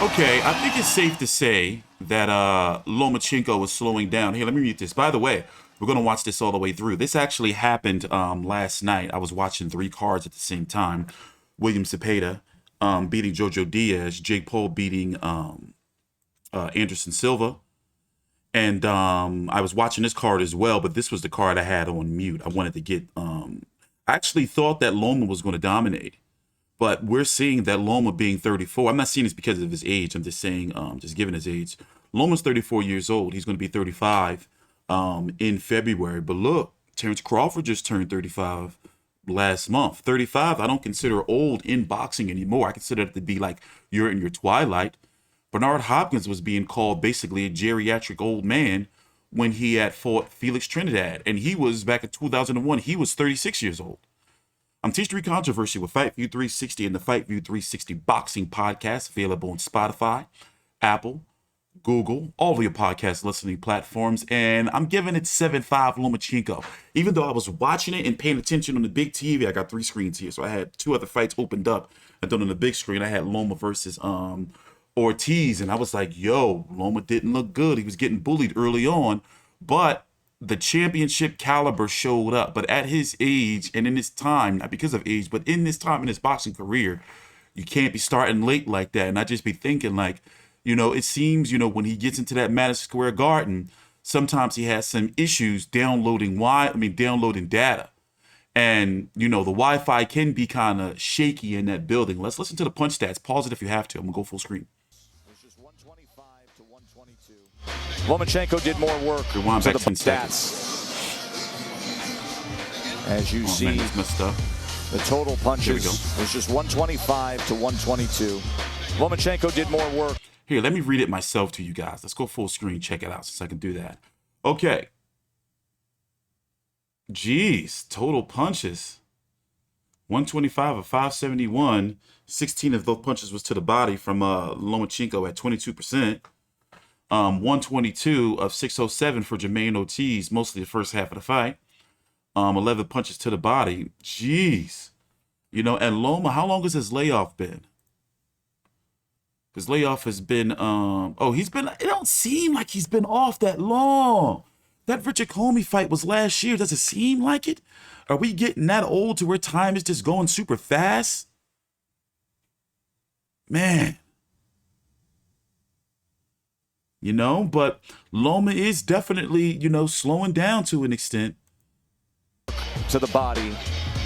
Okay, I think it's safe to say that Lomachenko is slowing down. Here, let me read this. By the way, we're gonna watch this all the way through. This actually happened last night. I was watching three cards at the same time. William Cepeda beating Jojo Diaz, Jake Paul beating Anderson Silva, and I was watching this card as well. But this was the card I had on mute. I wanted to get. I actually thought that Loma was going to dominate. But we're seeing that Loma being 34. I'm not saying it's because of his age. I'm just saying, just given his age. Loma's 34 years old. He's going to be 35 in February. But look, Terrence Crawford just turned 35 last month. 35, I don't consider old in boxing anymore. I consider it to be like you're in your twilight. Bernard Hopkins was being called basically a geriatric old man when he had fought Felix Trinidad. And he was, back in 2001, he was 36 years old. I'm Teach 3 Controversy with Fight View 360 and the Fight View 360 Boxing Podcast, available on Spotify, Apple, Google, all of your podcast listening platforms. And I'm giving it 7-5 Lomachenko. Even though I was watching it and paying attention on the big TV, I got three screens here. So I had two other fights opened up. And then on the big screen, I had Loma versus Ortiz. And I was like, yo, Loma didn't look good. He was getting bullied early on. But the championship caliber showed up. But at his age and in his time, not because of age, but in this time in his boxing career, you can't be starting late like that. And I just be thinking, like, it seems, when he gets into that Madison Square Garden, sometimes he has some issues downloading data. And, the Wi-Fi can be kind of shaky in that building. Let's listen to the punch stats. Pause it if you have to. I'm going to go full screen. It's just 125 to 122. Lomachenko did more work to the stats. As you see, the total punches is just 125 to 122. Lomachenko did more work. Here, let me read it myself to you guys. Let's go full screen. Check it out since I can do that. Okay. Jeez, total punches. 125 of 571. 16 of those punches was to the body from Lomachenko at 22%. 122 of 607 for Jamaine Ortiz, mostly the first half of the fight. 11 punches to the body. Jeez. And Loma, how long has his layoff been? His layoff has been, it don't seem like he's been off that long. That Richard Comey fight was last year. Does it seem like it? Are we getting that old to where time is just going super fast? Man. But Loma is definitely, slowing down to an extent. To the body.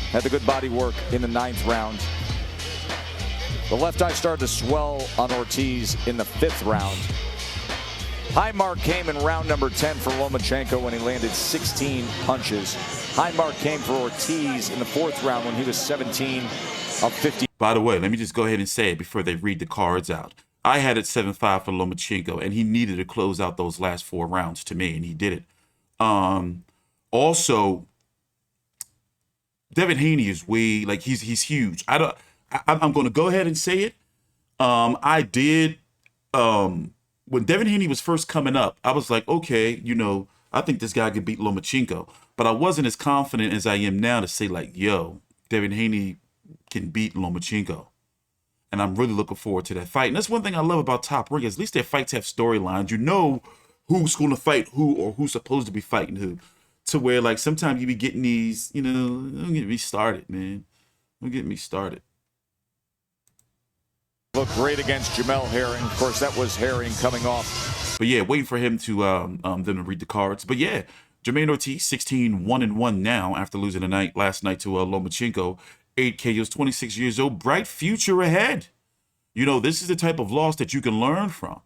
Had the good body work in the 9th round. The left eye started to swell on Ortiz in the 5th round. High mark came in round number 10 for Lomachenko when he landed 16 punches. High mark came for Ortiz in the 4th round when he was 17 of 50. By the way, let me just go ahead and say it before they read the cards out. I had it 7-5 for Lomachenko, and he needed to close out those last 4 rounds to me, and he did it. Also, Devin Haney is he's huge. I'm going to go ahead and say it. I did, when Devin Haney was first coming up, I was like, okay, I think this guy could beat Lomachenko. But I wasn't as confident as I am now to say, Devin Haney can beat Lomachenko. And I'm really looking forward to that fight. And that's one thing I love about Top Rank, is at least their fights have storylines. You know who's going to fight who or who's supposed to be fighting who. To where, sometimes you be getting these, don't get me started, man. Don't get me started. Looked great against Jamel Herring. Of course, that was Herring coming off. But yeah, waiting for him to them to read the cards. But yeah, Jamaine Ortiz, 16-1-1 now after losing last night to Lomachenko. 8 KOs, 26 years old, bright future ahead. This is the type of loss that you can learn from.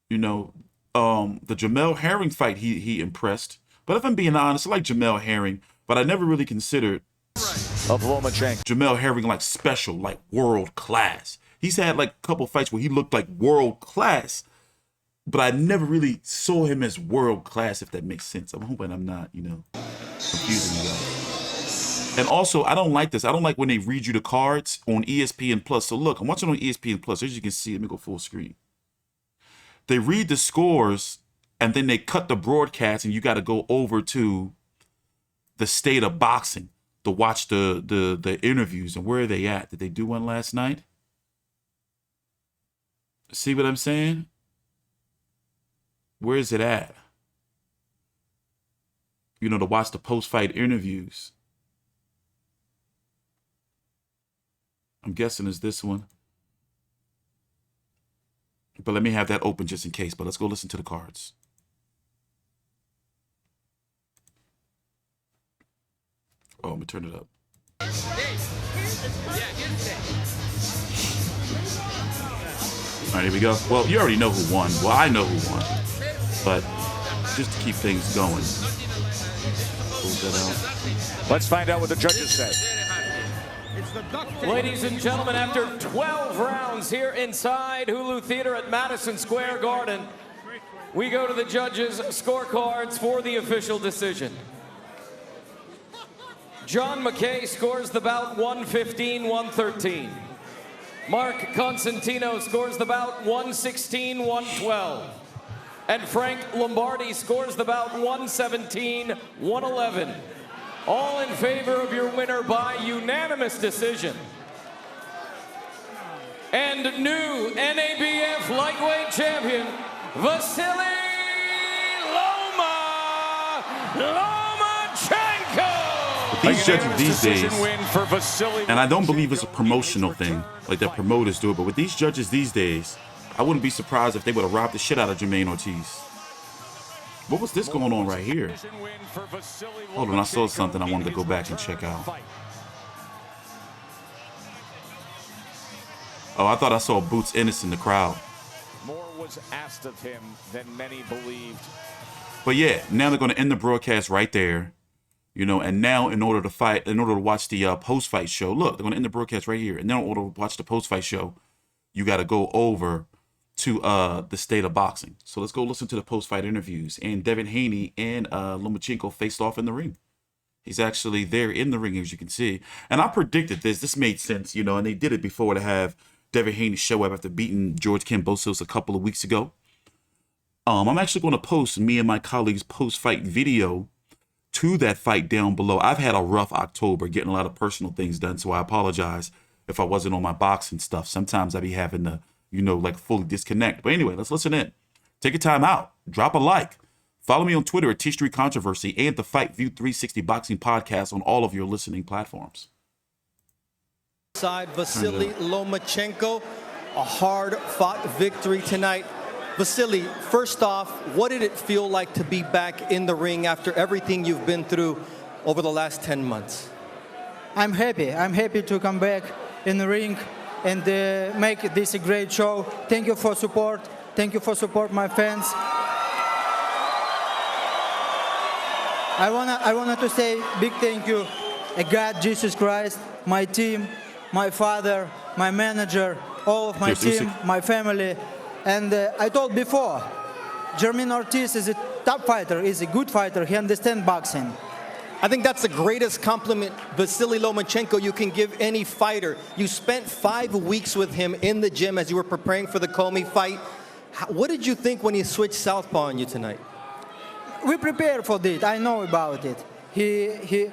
The Jamel Herring fight, he impressed. But if I'm being honest, I like Jamel Herring, but I never really considered of Lomachenko. Jamel Herring special, world class. He's had a couple fights where he looked like world class, but I never really saw him as world class, if that makes sense. I'm hoping I'm not, confusing you guys. And also, I don't like this. I don't like when they read you the cards on ESPN Plus. So look, I'm watching on ESPN Plus. As you can see, let me go full screen. They read the scores, and then they cut the broadcast, and you got to go over to the State of Boxing to watch the interviews. And where are they at? Did they do one last night? See what I'm saying? Where is it at? You know, to watch the post-fight interviews. I'm guessing it's this one. But let me have that open just in case. But let's go listen to the cards. Oh, I'm going to turn it up. All right, here we go. Well, you already know who won. Well, I know who won. But just to keep things going. Close that out. Let's find out what the judges say. Ladies and gentlemen, after 12 rounds here inside Hulu Theater at Madison Square Garden, we go to the judges' scorecards for the official decision. John McKay scores the bout 115-113. Mark Constantino scores the bout 116-112. And Frank Lombardi scores the bout 117-111. All in favor of your winner by unanimous decision. And new NABF lightweight champion, Vasyl Lomachenko! These judges these days, and I don't believe it's a promotional thing, like that promoters do it, but with these judges these days, I wouldn't be surprised if they would have robbed the shit out of Jamaine Ortiz. What was this going on right here? Hold on, I saw something I wanted to go back and check out. Oh, I thought I saw Boots Ennis in the crowd. More was asked of him than many believed. But yeah, now they're going to end the broadcast right there. You know, and now in order to watch the post-fight show, look, they're going to end the broadcast right here. And then in order to watch the post-fight show, you got to go over to the state of boxing. So let's go listen to the post-fight interviews. And Devin Haney and Lomachenko faced off in the ring. He's actually there in the ring, as you can see. And I predicted this. This made sense, you know, and they did it before to have Devin Haney show up after beating George Kambosos a couple of weeks ago. I'm actually going to post me and my colleagues' post-fight video to that fight down below. I've had a rough October getting a lot of personal things done, so I apologize if I wasn't on my boxing stuff. Sometimes I be having to, you know, like fully disconnect. But anyway, let's listen in. Take a time out. Drop a like. Follow me on Twitter at T Street Controversy and the Fight View 360 Boxing Podcast on all of your listening platforms. Side Vasyl Lomachenko, a hard-fought victory tonight. Vasyl, first off, what did it feel like to be back in the ring after everything you've been through over the last 10 months? I'm happy. I'm happy to come back in the ring and make this a great show. Thank you for support. Thank you for support, my fans. I wanted to say big thank you, God, Jesus Christ, my team, my father, my manager, all of my team, my family. And I told before, Jamaine Ortiz is a top fighter, is a good fighter. He understands boxing. I think that's the greatest compliment, Vasyl Lomachenko, you can give any fighter. You spent 5 weeks with him in the gym as you were preparing for the Comey fight. What did you think when he switched southpaw on you tonight? We prepared for this. I know about it. He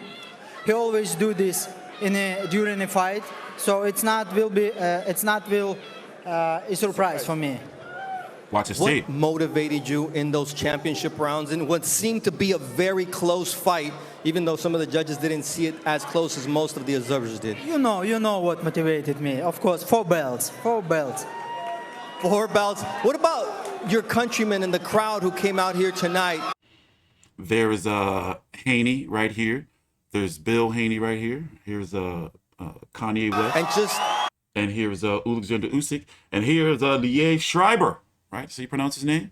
always do this during a fight, so it's not a surprise for me. Watch his tape. What motivated you in those championship rounds in what seemed to be a very close fight, even though some of the judges didn't see it as close as most of the observers did? You know what motivated me. Of course, 4 belts. 4 belts. 4 belts. What about your countrymen in the crowd who came out here tonight? There is Haney right here. There's Bill Haney right here. Here's Kanye West. And here's Alexander Usyk. And here's Liev Schreiber. Right? So you pronounce his name?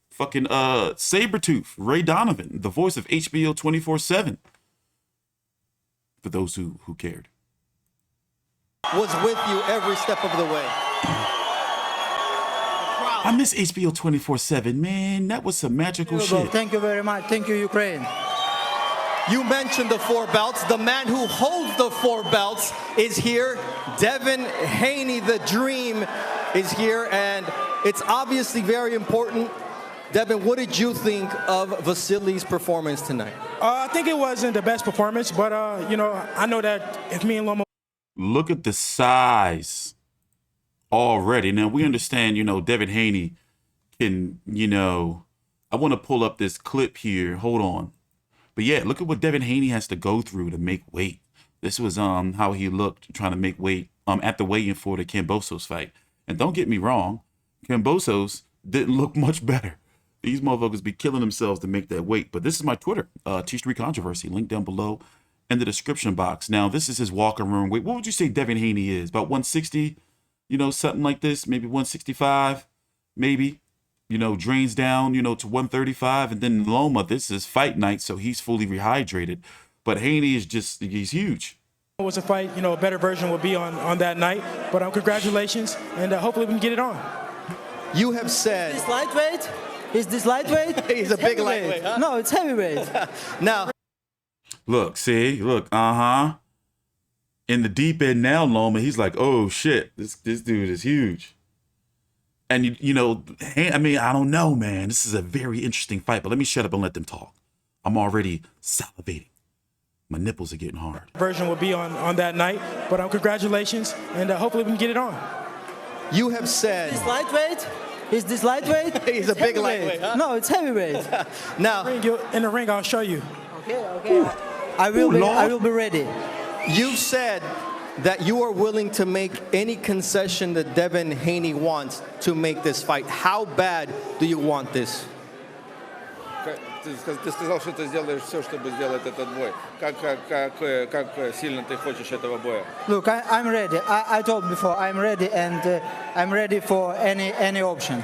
Fucking Sabretooth, Ray Donovan, the voice of HBO 24/7. For those who cared. Was with you every step of the way. I miss HBO 24/7, man. That was some magical shit. Thank you very much. Thank you, Ukraine. You mentioned the 4 belts. The man who holds the 4 belts is here. Devin Haney, the dream, is here, and it's obviously very important. Devin, what did you think of Vasyl's performance tonight? I think it wasn't the best performance, but, you know, I know that if me and Loma... Look at the size already. Now we understand, Devin Haney can, I want to pull up this clip here. Hold on. But yeah, look at what Devin Haney has to go through to make weight. This was how he looked trying to make weight at the weigh-in for the Kambosos fight. And don't get me wrong, Kambosos didn't look much better. These motherfuckers be killing themselves to make that weight. But this is my Twitter, T3 Controversy, link down below in the description box. Now, this is his walking room weight. What would you say Devin Haney is? About 160, something like this, maybe 165, maybe. Drains down, to 135. And then Loma, this is fight night, so he's fully rehydrated. But Haney is he's huge. It was a fight, a better version will be on that night. But congratulations, and hopefully we can get it on. You have said... Is this lightweight? Is this lightweight? He's a big lightweight, huh? No, it's heavyweight. Now... Look, in the deep end now, Loma, he's like, oh shit, this dude is huge. And I don't know, man. This is a very interesting fight, but let me shut up and let them talk. I'm already salivating. My nipples are getting hard. Version will be on that night, but congratulations, and hopefully we can get it on. You have said... Is this lightweight? Is this lightweight? He's a big lightweight, huh? No, it's heavyweight. Now... In the ring, I'll show you. Okay. I will be ready. You've said that you are willing to make any concession that Devin Haney wants to make this fight. How bad do you want this? Ты сказал, что ты сделаешь все, чтобы сделать этот бой. Как сильно ты хочешь этого боя? Look, I'm ready. I told before, I'm ready, and I'm ready for any option.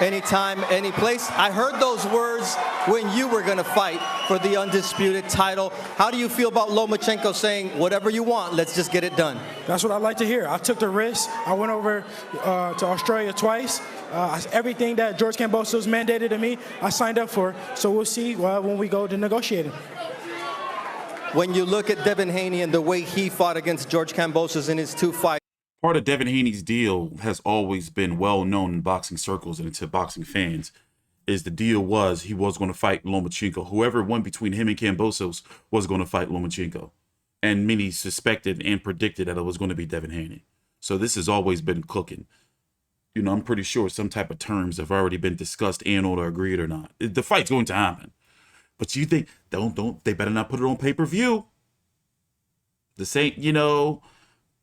Anytime, any place. I heard those words when you were going to fight for the undisputed title. How do you feel about Lomachenko saying, whatever you want, let's just get it done? That's what I like to hear. I took the risk. I went over to Australia twice. Everything that George Kambosos mandated to me, I signed up for. So we'll see when we go to negotiating. When you look at Devin Haney and the way he fought against George Kambosos in his two fights, part of Devin Haney's deal has always been well known in boxing circles and to boxing fans, is the deal was he was going to fight Lomachenko. Whoever won between him and Kambosos was going to fight Lomachenko. And many suspected and predicted that it was going to be Devin Haney. So this has always been cooking. I'm pretty sure some type of terms have already been discussed and or agreed or not. The fight's going to happen. But you think, they better not put it on pay-per-view. This ain't,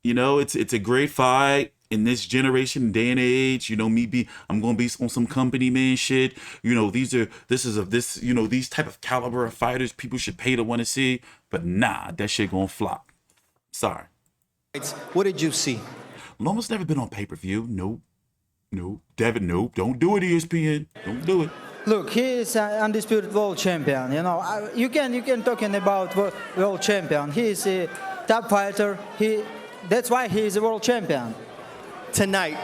it's a great fight in this generation, day and age. I'm gonna be on some company man shit. These type of caliber of fighters people should pay to want to see. But nah, that shit gonna flop. Sorry. what did you see? Loma's never been on pay-per-view. Nope. Devin, nope. Don't do it, ESPN. Don't do it. Look, he is an undisputed world champion. You can talking about world champion. He is a top fighter. That's why he is a world champion. Tonight,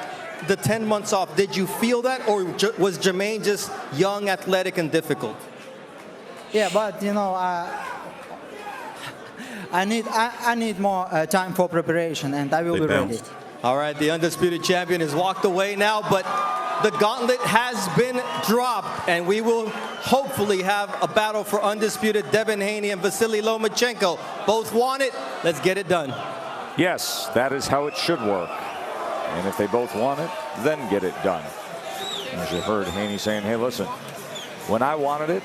the 10 months off, did you feel that, or was Jamaine just young, athletic, and difficult? Yeah, but I need more time for preparation, and I will be ready. All right, the undisputed champion has walked away now, but the gauntlet has been dropped, and we will hopefully have a battle for undisputed Devin Haney and Vasyl Lomachenko. Both want it. Let's get it done. Yes, that is how it should work. And if they both want it, then get it done. As you heard Haney saying, hey, listen, when I wanted it,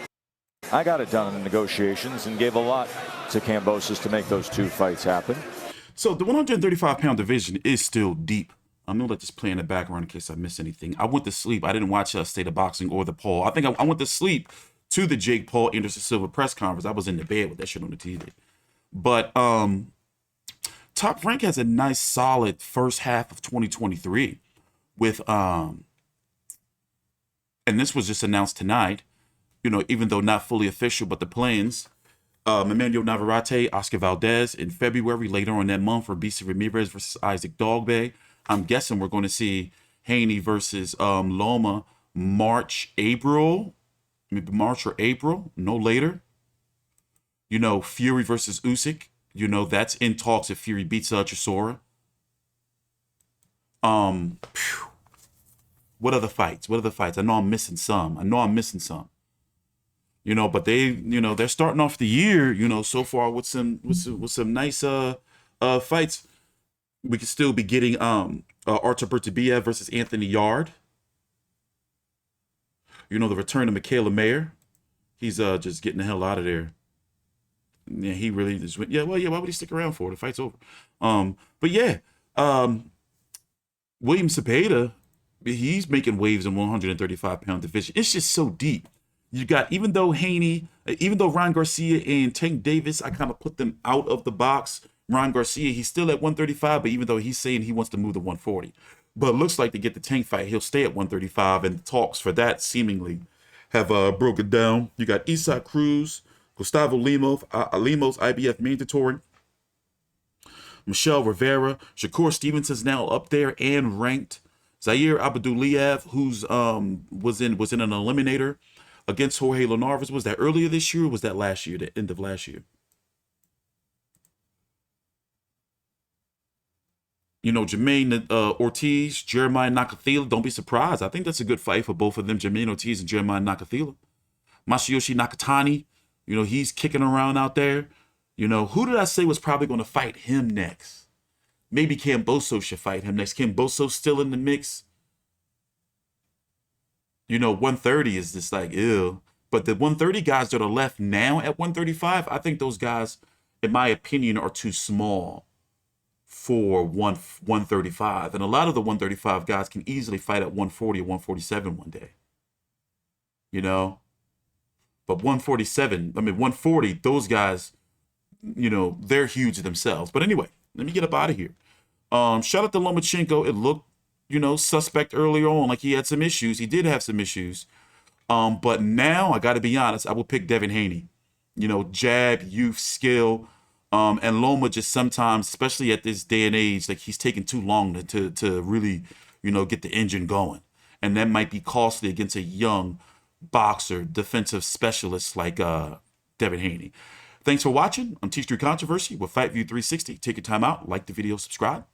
I got it done in negotiations and gave a lot to Kambosos to make those two fights happen. So the 135-pound division is still deep. I'm going to let this play in the background in case I miss anything. I went to sleep. I didn't watch State of Boxing or the Paul. I think I went to sleep to the Jake Paul Anderson Silva press conference. I was in the bed with that shit on the TV. But Top Rank has a nice, solid first half of 2023 with, and this was just announced tonight, even though not fully official, but the plans. Emmanuel Navarrete, Oscar Valdez in February, later on that month, Robeisy Ramirez versus Isaac Dogboe. I'm guessing we're going to see Haney versus Loma March or April, no later. Fury versus Usyk. That's in talks if Fury beats Chisora. What other fights? I know I'm missing some. But they're starting off the year, so far with some nice fights. We could still be getting Artur Beterbiev versus Anthony Yard. You know, the return of Michaela Mayer. He's just getting the hell out of there. Yeah, he really just went. Yeah, well, yeah. Why would he stick around for it? The fight's over. But yeah, William Cepeda, he's making waves in 135-pound division. It's just so deep. You got, even though Haney, even though Ryan Garcia and Tank Davis, I kind of put them out of the box. Ryan Garcia, he's still at 135, but even though he's saying he wants to move to 140. But it looks like to get the Tank fight, he'll stay at 135, and the talks for that seemingly have broken down. You got Isaac Cruz, Gustavo Lemos IBF mandatory, Michelle Rivera, Shakur Stevenson's now up there and ranked. Zaire Abdulayev, who's was in an eliminator against Jorge Linares. Was that earlier this year or was that last year, the end of last year? You know, Jamaine Ortiz, Jeremiah Nakathila. Don't be surprised. I think that's a good fight for both of them, Jamaine Ortiz and Jeremiah Nakathila. Masayoshi Nakatani, you know, he's kicking around out there. You know, who did I say was probably going to fight him next? Maybe Camboso should fight him next. Camboso's still in the mix. You know, 130 is just like, ew. But the 130 guys that are left now at 135, I think those guys, in my opinion, are too small for 135. And a lot of the 135 guys can easily fight at 140 or 147 one day. You know? But 147, I mean, 140, those guys, you know, they're huge themselves. But anyway, let me get up out of here. Shout out to Lomachenko. It looked, you know, suspect earlier on, like he had some issues. He did have some issues. But now, I got to be honest, I will pick Devin Haney. You know, jab, youth, skill. And Loma just sometimes, especially at this day and age, like he's taking too long to really, you know, get the engine going. And that might be costly against a young boxer, defensive specialist like Devin Haney. Thanks for watching. I'm T Street Controversy with Fight View 360. Take your time out, like the video, subscribe.